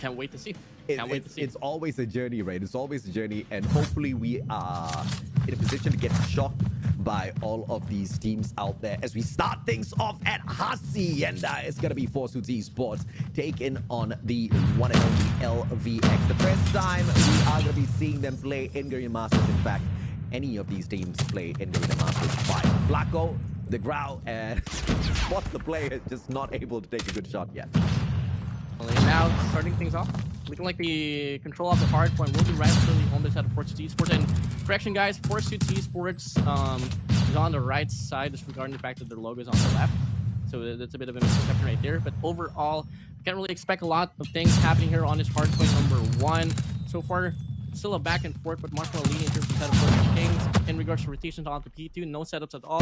can't wait to see. Can't wait to see. It's always a journey, right? It's always a journey, and hopefully we are in a position to get shocked by all of these teams out there as we start things off at Hasi, and it's gonna be 4SUITS Esports taking on the one and only LVX. The first time we are gonna be seeing them play in Garena Masters. In fact, any of these teams play in Garena Masters 5. Flacco, the Growl, and Spot the player just not able to take a good shot yet. Now starting things off, looking like the control of the hard point will be right really on this side of 4SUITS Esports. And correction, guys, 4SUITS Esports is on the right side, disregarding the fact that their logo is on the left. So that's a bit of a misconception right there. But overall, I can't really expect a lot of things happening here on this hard point number 1. So far, still a back and forth, but much more leading in terms of setup for Kings. In regards to rotations onto P2, no setups at all.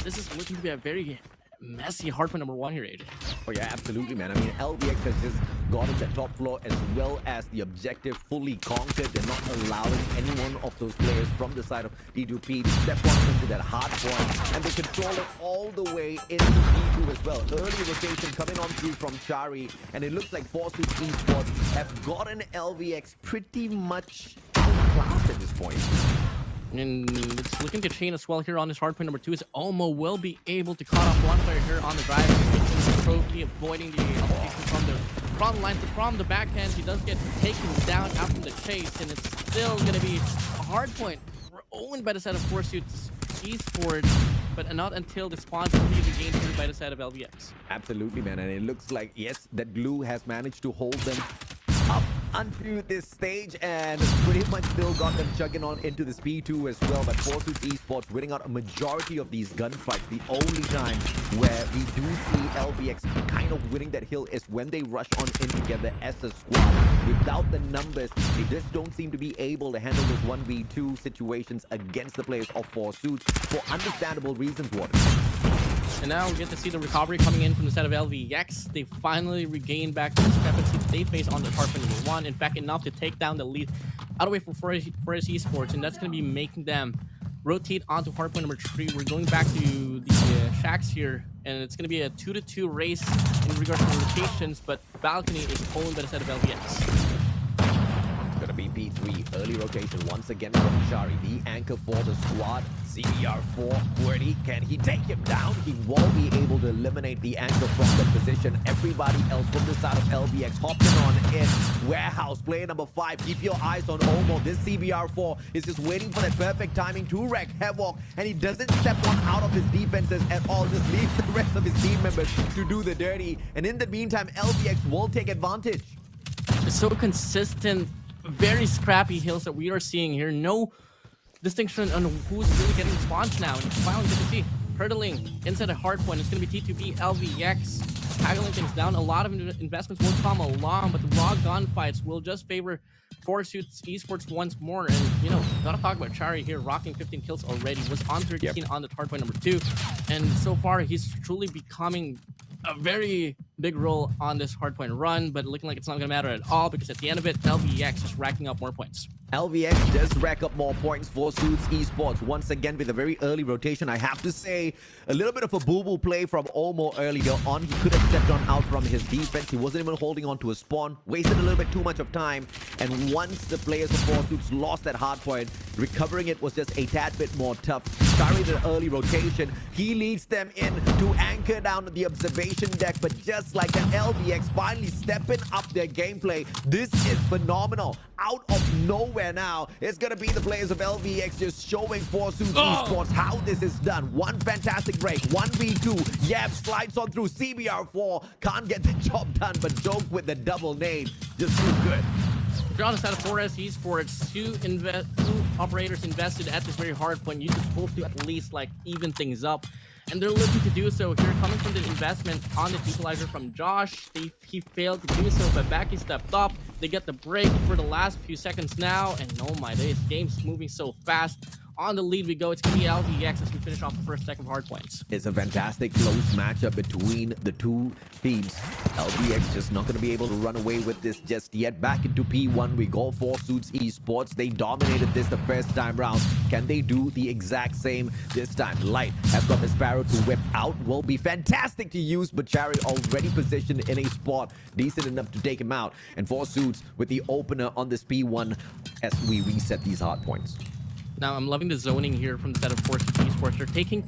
This is looking to be a very messy hardpoint number 1 here, AJ. Oh yeah, absolutely, man. I mean, LVX has just gone to the top floor as well as the objective fully conquered. They're not allowing any one of those players from the side of D2P to step on into that hard point, and they control it all the way into P2 as well. Early rotation coming on through from Chari, and it looks like 4SUITS Esports have gotten LVX pretty much outclassed at this point. And it's looking to chain as well here on this hardpoint number 2. Is Omo will be able to cut off one player here on the drive, the trophy, avoiding the application from the front line. But from the backhand, he does get taken down after the chase, and it's still going to be a hardpoint owned by the side of 4SUITS Esports, but not until the spawns will be regained here by the side of LVX. Absolutely, man. And it looks like, yes, that glue has managed to hold them up onto this stage and pretty much still got them chugging on into this P2 as well. But 4SUITS Esports winning out a majority of these gunfights. The only time where we do see LVX kind of winning that hill is when they rush on in together as a squad. Without the numbers, they just don't seem to be able to handle those 1v2 situations against the players of 4SUITS for understandable reasons, Warden. And now we get to see the recovery coming in from the side of LVX. They finally regain back the discrepancy they face on the hardpoint number 1. In fact, enough to take down the lead out of the way for 4S Esports, and that's going to be making them rotate onto hardpoint number 3. We're going back to the shacks here, and it's going to be a 2-2 race in regards to rotations, but Balcony is owned by the side of LVX. Gonna be P3, early rotation once again from Shari, the anchor for the squad. CBR4, Wordy, can he take him down? He won't be able to eliminate the anchor from that position. Everybody else from the side of LVX hopping on in. Warehouse, player number 5, keep your eyes on Omo. This CBR4 is just waiting for that perfect timing to wreck Havoc, and he doesn't step one out of his defenses at all, just leaves the rest of his team members to do the dirty. And in the meantime, LVX will take advantage. It's so consistent, very scrappy hills that we are seeing here. No distinction on who's really getting spawns now. And finally get to see hurdling inside a hard point. It's going to be T2B, LVX, tackling things down. A lot of investments will come along, but the raw gunfights will just favor 4SUITS Esports once more. And, you know, gotta talk about Chari here, rocking 15 kills already. Was on 13 on the hard point number 2. And so far, he's truly becoming a very big role on this hardpoint run, but looking like it's not going to matter at all because at the end of it, LVX is racking up more points. LVX does rack up more points for 4SUITS Esports once again with a very early rotation. I have to say, a little bit of a boo-boo play from Omo earlier on. He could have stepped on out from his defense. He wasn't even holding on to a spawn. Wasted a little bit too much of time. And once the players of 4SUITS lost that hard point, recovering it was just a tad bit more tough. Starting the early rotation, he leads them in to anchor down the observation deck. But just like that, LVX finally stepping up their gameplay. This is phenomenal. Out of nowhere now, it's going to be the players of LVX just showing 4SUITS Esports how this is done. One fantastic break, 1v2. Yep, slides on through. CBR4 can't get the job done, but Joke with the double nade. Just too good. If you're on the side of 4S Esports, two operators invested at this very hard point. You're supposed to at least like even things up. And they're looking to do so here, coming from the investment on the equalizer from Josh. He failed to do so, but Baki stepped up. They get the break for the last few seconds now, and oh my days, game's moving so fast on the lead we go. It's going to be LVX as we finish off the first deck of Hardpoints. It's a fantastic close matchup between the two teams. LVX just not going to be able to run away with this just yet. Back into P1, we go 4SUITS Esports. They dominated this the first time round. Can they do the exact same this time? Light has got the Sparrow to whip out. Will be fantastic to use, but Chari already positioned in a spot decent enough to take him out. And 4SUITS with the opener on this P1 as we reset these hard points. Now, I'm loving the zoning here from the set of 4SUITS Esports. They're taking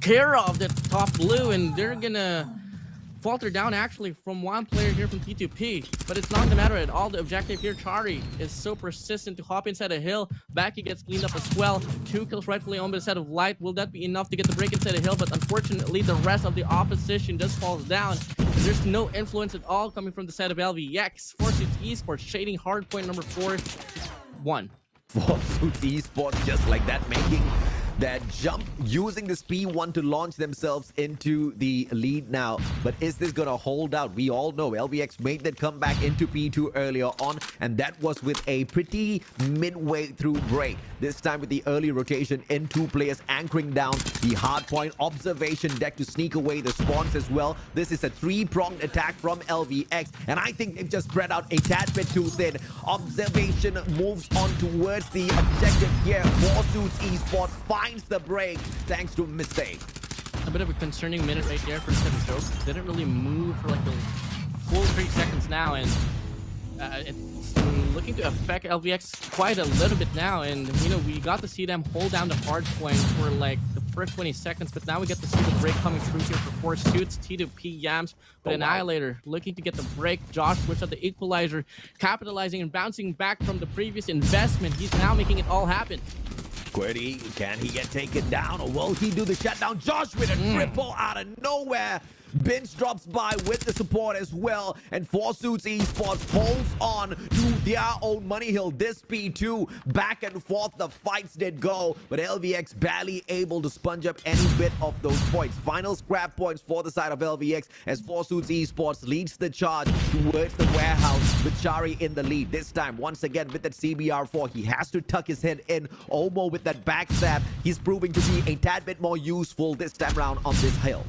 care of the top blue, and they're gonna falter down actually from one player here from T2P. But it's not gonna matter at all. The objective here, Chari, is so persistent to hop inside a hill. Backy gets cleaned up as well. 2 kills rightfully owned by the set of Light. Will that be enough to get the break inside a hill? But unfortunately, the rest of the opposition just falls down. There's no influence at all coming from the set of LVX. 4SUITS Esports shading hardpoint number 4-1. 4SUITS Esports just like that, making that jump, using this P1 to launch themselves into the lead now. But is this gonna hold out? We all know LVX made that comeback into P2 earlier on, and that was with a pretty midway through break. This time with the early rotation in 2 players anchoring down the hardpoint observation deck to sneak away the spawns as well. This is a 3-pronged attack from LVX, and I think they've just spread out a tad bit too thin. Observation moves on towards the objective here. 4SUITS Esports finds the break thanks to a mistake. A bit of a concerning minute right there for the set of Jokes. Didn't really move for like the full 3 seconds now, and it's looking to affect LVX quite a little bit now. And you know, we got to see them hold down the hard point for like the first 20 seconds, but now we get to see the break coming through here for 4SUITS. T2P Yams with Annihilator looking to get the break. Josh whips out the equalizer, capitalizing and bouncing back from the previous investment. He's now making it all happen. Quirty, can he get taken down, or will he do the shutdown? Josh with a triple out of nowhere. Binge drops by with the support as well, and 4SUITS Esports holds on to their own money hill. This P2, back and forth the fights did go, but LVX barely able to sponge up any bit of those points. Final scrap points for the side of LVX as 4SUITS Esports leads the charge towards the warehouse with Chari in the lead. This time, once again with that CBR4, he has to tuck his head in. Omo with that backstab, he's proving to be a tad bit more useful this time around on this hill.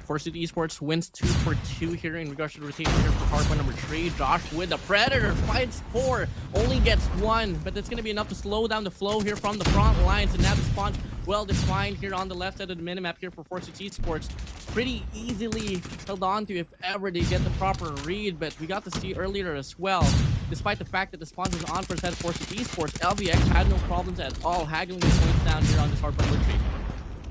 4SUITS Esports wins 2 for 2 here in regards to the rotation here for hardpoint number 3. Josh with the Predator fights 4, only gets 1, but that's going to be enough to slow down the flow here from the front lines. And now the spawn well defined here on the left side of the minimap here for 4SUITS Esports. Pretty easily held on to if ever they get the proper read, but we got to see earlier as well, despite the fact that the spawn was on for the side of 4SUITS Esports, LVX had no problems at all haggling the points down here on this hardpoint retreat.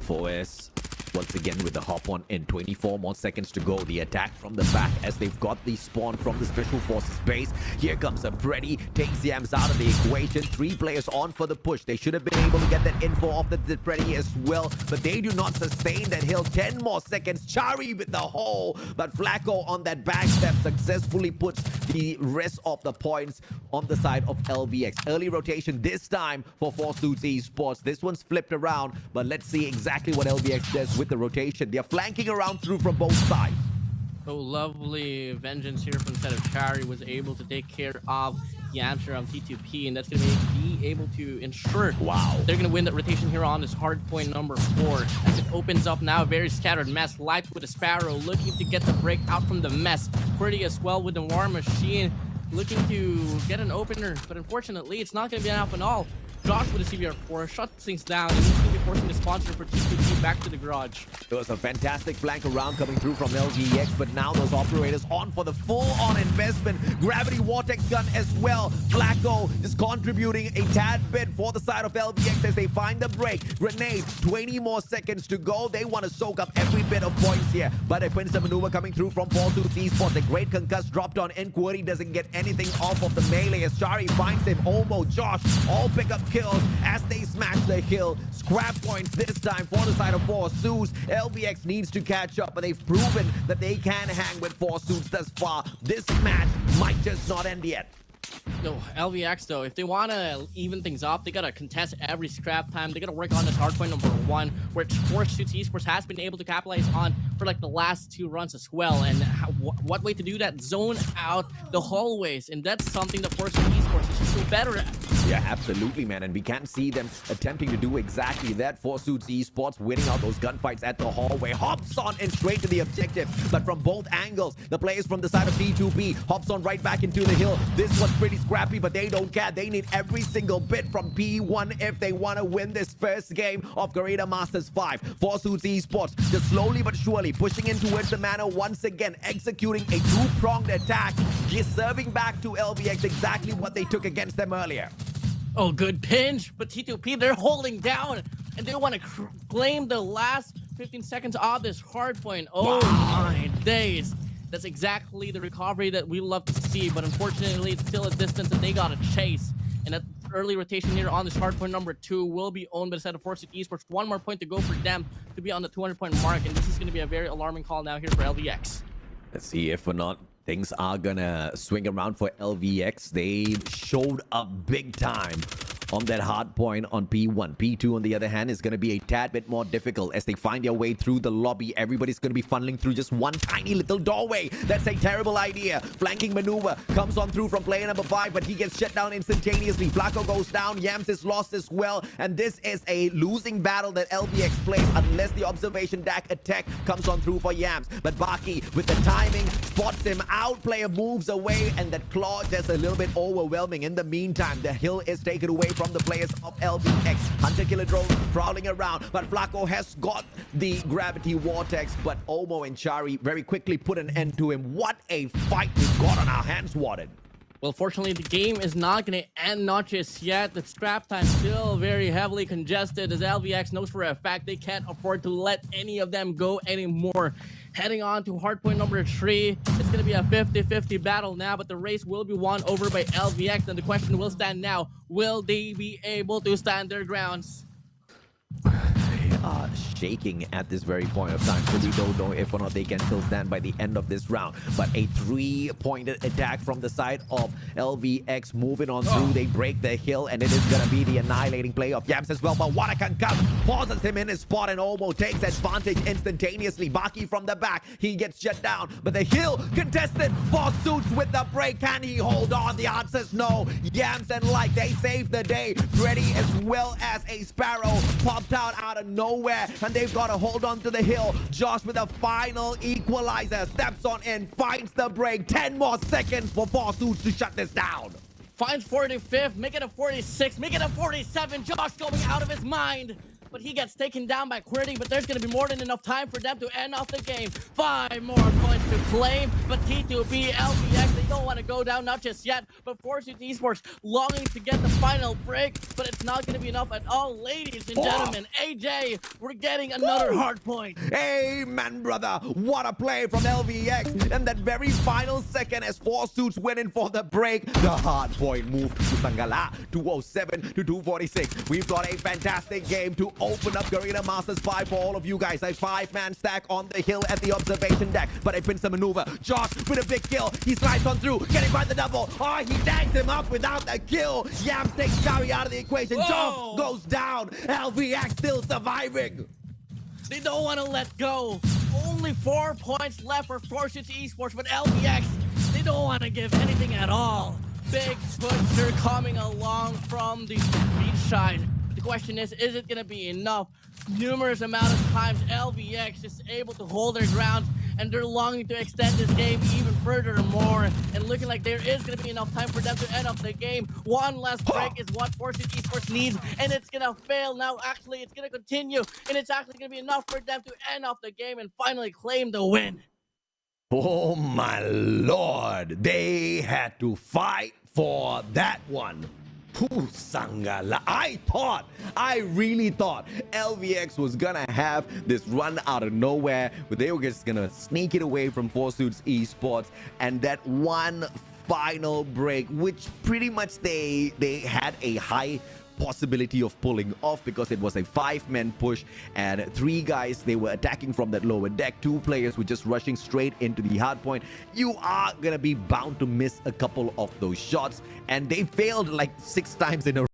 4S once again with the hop on in 24 more seconds to go. The attack from the back as they've got the spawn from the special forces base. Here comes a Freddy, takes Yams out of the equation. 3 players on for the push. They should have been able to get that info off the Freddy as well, but they do not sustain that hill. 10 more seconds. Chari with the hole, but Flacco on that backstep successfully puts the rest of the points on the side of LVX. Early rotation this time for 4SUITS Esports. This one's flipped around, but let's see exactly what LVX does with the rotation. They're flanking around through from both sides. Oh, lovely vengeance here from the set of Chari was able to take care of Yamster on T2P, and that's going to be able to ensure they're going to win that rotation here on this hard point number 4 as it opens up now. A very scattered mess. Light with a Sparrow looking to get the break out from the mess. Pretty as well with the War Machine looking to get an opener, but unfortunately it's not going to be enough at all. Josh with a CBR4 shuts things down, and he's going to be forcing the sponsor for T2P back to the garage. It was a fantastic flank around coming through from LVX, but now those operators on for the full-on investment. Gravity Vortex gun as well. Flacco is contributing a tad bit for the side of LVX as they find the break. Grenade, 20 more seconds to go. They want to soak up every bit of points here, but a Pincer maneuver coming through from 4SUITS Esports. A great concuss dropped on Inquiry, doesn't get anything off of the melee as Chari finds him. Omo, Josh, all pick up kills as they smash the hill. Scrap points this time for the side of 4SUITS. LVX needs to catch up, but they've proven that they can hang with 4SUITS thus far. This match might just not end yet. No, LVX though, if they want to even things up, they got to contest every scrap time. They got to work on this hardpoint number 1, which 4SUITS Esports has been able to capitalize on for like the last 2 runs as well. And what way to do that? Zone out the hallways, and that's something that 4SUITS Esports is just so better at. Yeah, absolutely, man. And we can see them attempting to do exactly that. 4SUITS Esports winning out those gunfights at the hallway. Hops on and straight to the objective. But from both angles, the players from the side of P2B hops on right back into the hill. This was pretty scrappy, but they don't care. They need every single bit from P1 if they want to win this first game of Garena Masters 5. 4SUITS Esports just slowly but surely pushing in towards the manor once again, executing a two-pronged attack, serving back to LVX exactly what they took against them earlier. Oh, good pinch, but T2P, they're holding down, and they want to claim the last 15 seconds of this hard point. Oh my days. That's exactly the recovery that we love to see, but unfortunately, it's still a distance that they got to chase. And that early rotation here on this hard point number 2 will be owned by the side of 4SUITS Esports. One more point to go for them to be on the 200-point mark, and this is going to be a very alarming call now here for LVX. Let's see if or not things are gonna swing around for LVX. They showed up big time on that hard point on P1. P2, on the other hand, is going to be a tad bit more difficult as they find their way through the lobby. Everybody's going to be funneling through just one tiny little doorway. That's a terrible idea. Flanking maneuver comes on through from player number 5, but he gets shut down instantaneously. Flacco goes down. Yams is lost as well. And this is a losing battle that LVX plays unless the observation DAC attack comes on through for Yams. But Baki, with the timing, spots him out. Player moves away, and that claw just a little bit overwhelming. In the meantime, the hill is taken away from the players of LVX. Hunter Killer Drone prowling around, but Flacco has got the gravity vortex, but Omo and Chari very quickly put an end to him. What a fight we've got on our hands, Warden. Well, fortunately, the game is not going to end not just yet. The scrap time still very heavily congested, as LVX knows for a fact they can't afford to let any of them go anymore. Heading on to hardpoint number 3, it's going to be a 50-50 battle now, but the race will be won over by LVX, and the question will stand now, will they be able to stand their grounds? Shaking at this very point of time, so we don't know if or not they can still stand by the end of this round. But a 3-pointed attack from the side of LVX moving on through. They break the hill, and it is gonna be the annihilating play of Yams as well. But what a concuss pauses him in his spot, and Omo takes advantage instantaneously. Baki from the back, he gets shut down, but the hill contested. 4SUITS with the break. Can he hold on? The answer is no. Yams and Like, they saved the day. Freddy as well as a Sparrow popped out of nowhere, and they've got to hold on to the hill. Josh with a final equalizer steps on in, finds the break. 10 more seconds for 4SUITS to shut this down. Finds 45th, make it a 46, make it a 47. Josh going out of his mind, but he gets taken down by Quirty, but there's going to be more than enough time for them to end off the game. 5 more points to claim, but T2B, LVX, they don't want to go down, not just yet, but 4SUITS Esports longing to get the final break, but it's not going to be enough at all. Ladies and gentlemen, AJ, we're getting another hard point. Amen, brother. What a play from LVX. And that very final second as 4SUITS went in for the break, the hard point moved to Sangala, 207 to 246. We've got a fantastic game to open up Garena Masters 5 for all of you guys. A 5-man stack on the hill at the observation deck, but a pincer maneuver. Josh with a big kill. He slides on through, getting by the double. Oh, he dangs him up without the kill. Yams takes Chari out of the equation. Josh goes down. LVX still surviving. They don't want to let go. Only 4 points left for 4SUITS Esports, but LVX, they don't want to give anything at all. Big pusher coming along from the beach side. The question is it going to be enough? Numerous amount of times LVX is able to hold their ground, and they're longing to extend this game even further more, and looking like there is going to be enough time for them to end up the game. One last break is what 4SUITS Esports needs, and it's going to fail now. Actually, it's going to continue, and it's actually going to be enough for them to end off the game and finally claim the win. Oh my lord, they had to fight for that one. Sangala. I really thought LVX was gonna have this run out of nowhere, but they were just gonna sneak it away from 4SUITS Esports, and that one final break, which pretty much they had a high possibility of pulling off because it was a 5-man push, and 3 guys, they were attacking from that lower deck. 2 players were just rushing straight into the hard point. You are gonna be bound to miss a couple of those shots, and they failed like 6 times in a